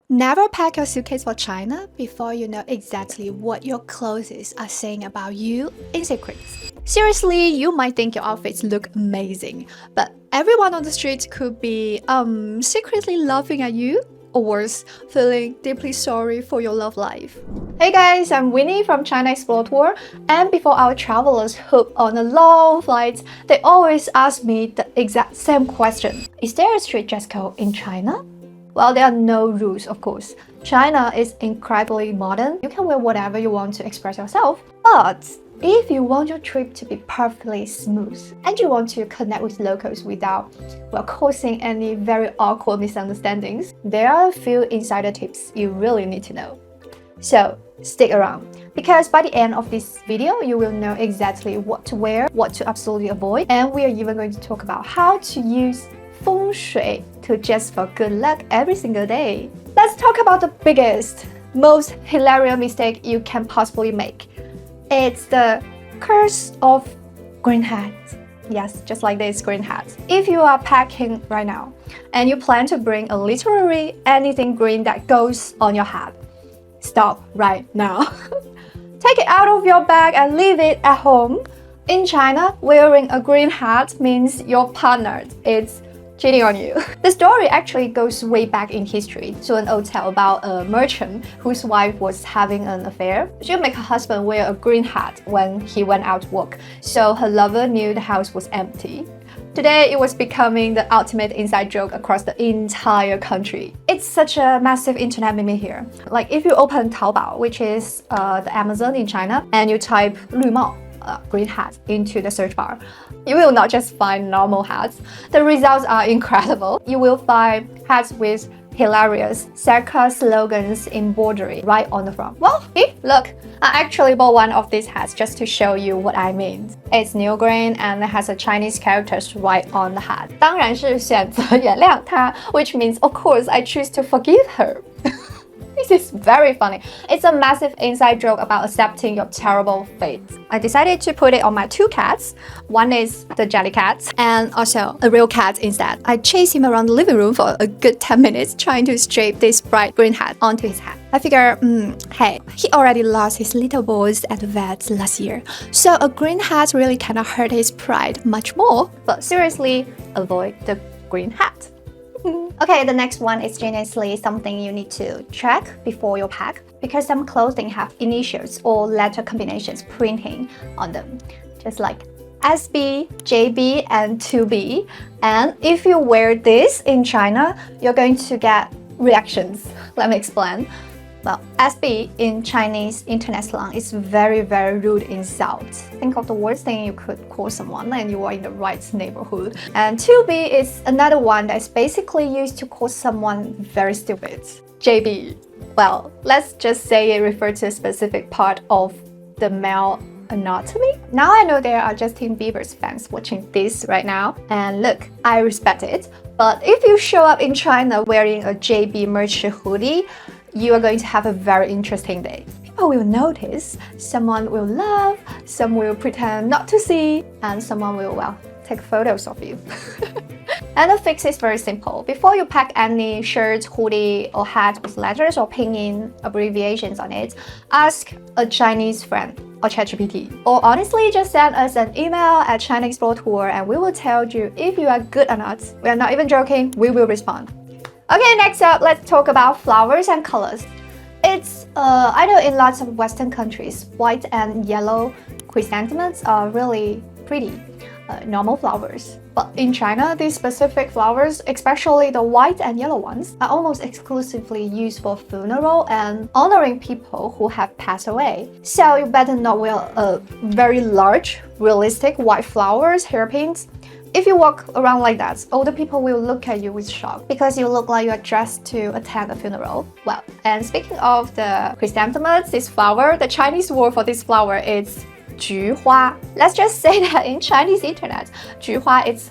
Never pack your suitcase for China before you know exactly what your clothes are saying about you in secret. Seriously, you might think your outfits look amazing, but everyone on the street could be secretly laughing at you, or worse, feeling deeply sorry for your love life. Hey guys, I'm Winnie from China Explore Tour, and before our travelers hook on a long flight, they always ask me the exact same question. Is there a street dress code in China? Well, there are no rules, of course. China is incredibly modern. You can wear whatever you want to express yourself. But if you want your trip to be perfectly smooth and you want to connect with locals without, causing any very awkward misunderstandings, there are a few insider tips you really need to know. So stick around, because by the end of this video, you will know exactly what to wear, what to absolutely avoid, and we are even going to talk about how to use Feng Shui to dress for good luck every single day. Let's talk about the biggest, most hilarious mistake you can possibly make. It's the curse of green hats. Yes, just like this green hat. If you are packing right now and you plan to bring a literally anything green that goes on your hat, stop right now. Take it out of your bag and leave it at home. In China, wearing a green hat means your partner is cheating on you. The story actually goes way back in history to an old tale about a merchant whose wife was having an affair. She would make her husband wear a green hat when he went out to work, so her lover knew the house was empty. Today, it was becoming the ultimate inside joke across the entire country. It's such a massive internet meme here. Like if you open Taobao, which is the Amazon in China, and you type 绿帽, green hat, into the search bar, you will not just find normal hats. The results are incredible. You will find hats with hilarious sarcastic slogans embroidered right on the front. Well, look, I actually bought one of these hats just to show you what I mean. It's new green and it has a Chinese characters right on the hat. 当然是选择原谅她, which means of course I choose to forgive her. This is very funny. It's a massive inside joke about accepting your terrible fate. I decided to put it on my two cats. One is the jelly cat and also a real cat instead. I chased him around the living room for a good 10 minutes trying to strap this bright green hat onto his head. I figure, hey, he already lost his little boys at the vet last year, so a green hat really cannot hurt his pride much more. But seriously, avoid the green hat. Okay, the next one is genuinely something you need to check before you pack, because some clothing have initials or letter combinations printing on them, just like SB, JB, and 2B. And if you wear this in China, you're going to get reactions. Let me explain. Well, SB in Chinese internet slang is very, very rude insult. Think of the worst thing you could call someone and you are in the right neighborhood. And 2B is another one that's basically used to call someone very stupid. JB. Well, let's just say it refers to a specific part of the male anatomy. Now I know there are Justin Bieber's fans watching this right now. And look, I respect it. But if you show up in China wearing a JB merch hoodie, you are going to have a very interesting day. People will notice, someone will laugh, some will pretend not to see, and someone will, take photos of you. And the fix is very simple. Before you pack any shirt, hoodie, or hat with letters or pinyin abbreviations on it, ask a Chinese friend or ChatGPT. Or honestly, just send us an email at China Explore Tour and we will tell you if you are good or not. We are not even joking, we will respond. Okay, next up, let's talk about flowers and colors. It's, I know in lots of Western countries, white and yellow chrysanthemums are really pretty, normal flowers. But in China, these specific flowers, especially the white and yellow ones, are almost exclusively used for funeral and honoring people who have passed away. So you better not wear a very large, realistic white flowers, hairpins. If you walk around like that, older people will look at you with shock because you look like you are dressed to attend a funeral. Well, and speaking of the chrysanthemums, this flower, the Chinese word for this flower is 菊花. Let's just say that in Chinese internet, 菊花is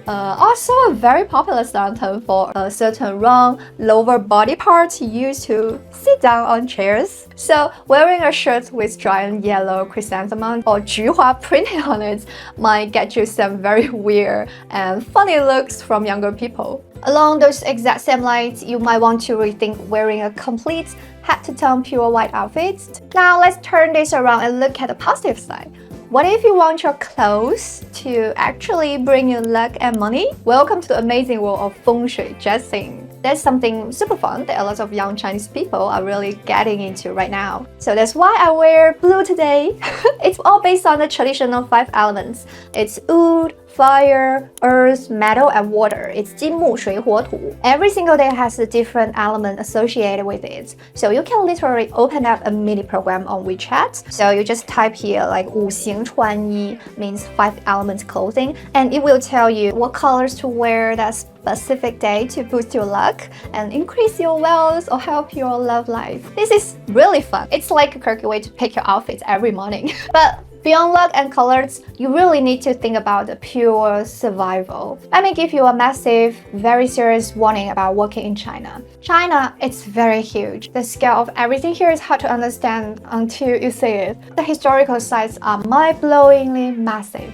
also a very popular slang term for a certain round lower body part used to sit down on chairs. So wearing a shirt with giant yellow chrysanthemum or 菊花printed on it might get you some very weird and funny looks from younger people. Along those exact same lines, you might want to rethink wearing a complete head-to-toe pure white outfit. Now let's turn this around and look at the positive side. What if you want your clothes to actually bring you luck and money? Welcome to the amazing world of Feng Shui dressing. That's something super fun that a lot of young Chinese people are really getting into right now. So that's why I wear blue today. It's all based on the traditional 5 elements. It's wood, fire, earth, metal, and water. It's 金木水火土. Every single day has a different element associated with it. So you can literally open up a mini program on WeChat. So you just type here like 五行穿衣 means 5 elements clothing, and it will tell you what colors to wear that specific day to boost your luck and increase your wealth or help your love life. This is really fun. It's like a quirky way to pick your outfits every morning. But beyond luck and colors, you really need to think about the pure survival. Let me give you a massive, very serious warning about working in China. China, it's very huge. The scale of everything here is hard to understand until you see it. The historical sites are mind-blowingly massive.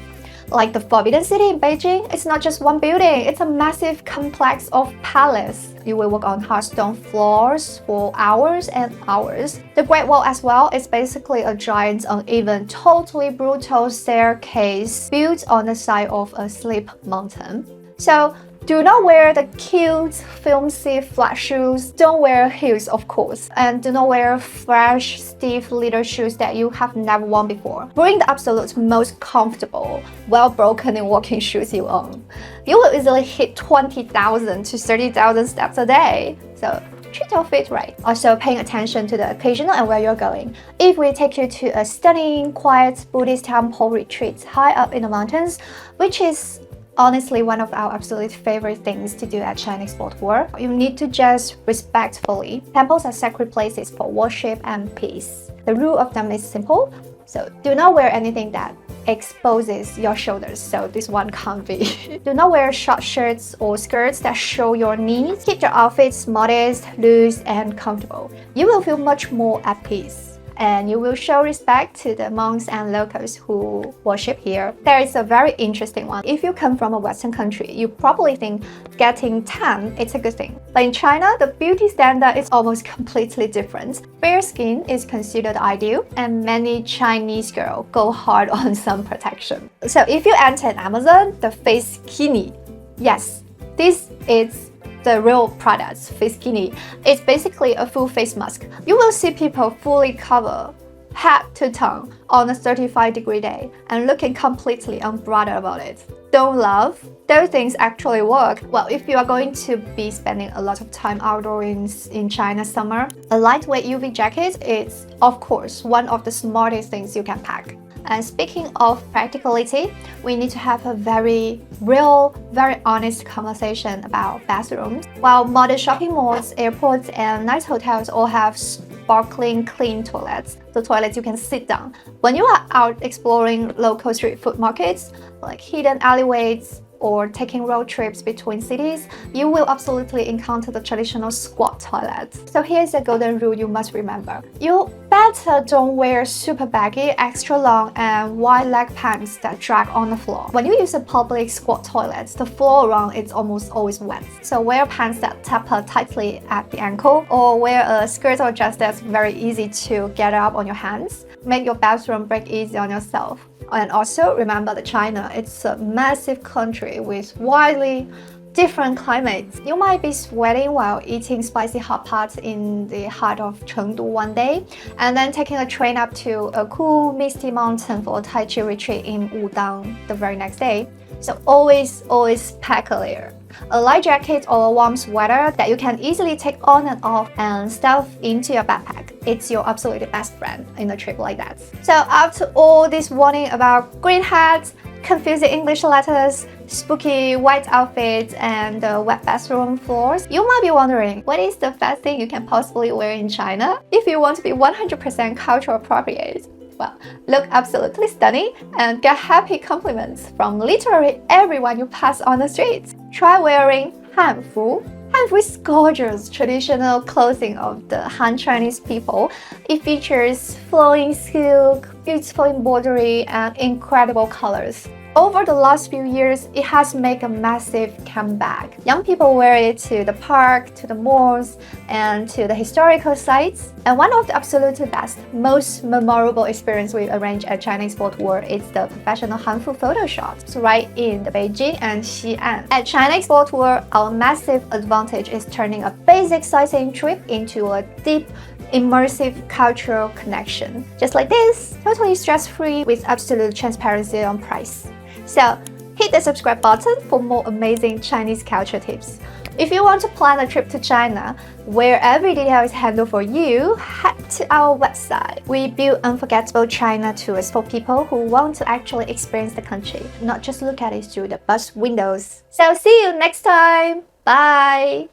Like the Forbidden City in Beijing, it's not just one building, it's a massive complex of palace. You will walk on hard stone floors for hours and hours. The Great Wall as well is basically a giant, uneven, totally brutal staircase built on the side of a steep mountain. So do not wear the cute, filmy flat shoes. Don't wear heels, of course. And do not wear fresh, stiff leather shoes that you have never worn before. Bring the absolute most comfortable, well-broken and walking shoes you own. You will easily hit 20,000 to 30,000 steps a day. So treat your feet right. Also paying attention to the occasion and where you're going. If we take you to a stunning, quiet Buddhist temple retreat high up in the mountains, which is honestly one of our absolute favorite things to do at China Export Tour, you need to just respectfully. Temples are sacred places for worship and peace. The rule of them is simple, so do not wear anything that exposes your shoulders, so this one can't be. Do not wear short shirts or skirts that show your knees. Keep your outfits modest, loose, and comfortable. You will feel much more at peace. And you will show respect to the monks and locals who worship here. There is a very interesting one. If you come from a Western country, you probably think getting tan is a good thing. But in China, the beauty standard is almost completely different. Fair skin is considered ideal, and many Chinese girls go hard on sun protection. So if you enter Amazon, the face-kini, yes, this is the real product, face-kini. It's basically a full face mask. You will see people fully cover head to toe on a 35-degree day and looking completely unbothered about it. Don't laugh. Those things actually work. Well, if you are going to be spending a lot of time outdoors in China summer, a lightweight UV jacket is, of course, one of the smartest things you can pack. And speaking of practicality, we need to have a very real, very honest conversation about bathrooms. While modern shopping malls, airports, and nice hotels all have sparkling clean toilets, the toilets you can sit down. When you are out exploring local street food markets, like hidden alleyways, or taking road trips between cities, you will absolutely encounter the traditional squat toilet. So here's a golden rule you must remember. You better don't wear super baggy, extra long, and wide leg pants that drag on the floor. When you use a public squat toilet, the floor around is almost always wet. So wear pants that taper tightly at the ankle, or wear a skirt or dress that's very easy to get up on your hands. Make your bathroom break easy on yourself. And also remember that China, it's a massive country with widely different climates. You might be sweating while eating spicy hot pots in the heart of Chengdu one day, and then taking a train up to a cool, misty mountain for a Tai Chi retreat in Wudang the very next day. So always pack a layer. A light jacket or a warm sweater that you can easily take on and off and stuff into your backpack. It's your absolutely best friend in a trip like that. So after all this warning about green hats, confusing English letters, spooky white outfits, and wet bathroom floors, you might be wondering, what is the best thing you can possibly wear in China if you want to be 100% cultural appropriate? Well, look absolutely stunning and get happy compliments from literally everyone you pass on the streets. Try wearing Hanfu. Hanfu is gorgeous traditional clothing of the Han Chinese people. It features flowing silk, beautiful embroidery, and incredible colors. over the last few years, it has made a massive comeback. Young people wear it to the park, to the malls, and to the historical sites. And one of the absolute best, most memorable experience we arranged at China Export World is the professional Hanfu photo shots right in the Beijing and Xi'an. At China Export World, our massive advantage is turning a basic sightseeing trip into a deep, immersive cultural connection. Just like this, totally stress-free with absolute transparency on price. So, hit the subscribe button for more amazing Chinese culture tips. If you want to plan a trip to China, where every detail is handled for you, head to our website. We build unforgettable China tours for people who want to actually experience the country, not just look at it through the bus windows. So see you next time! Bye!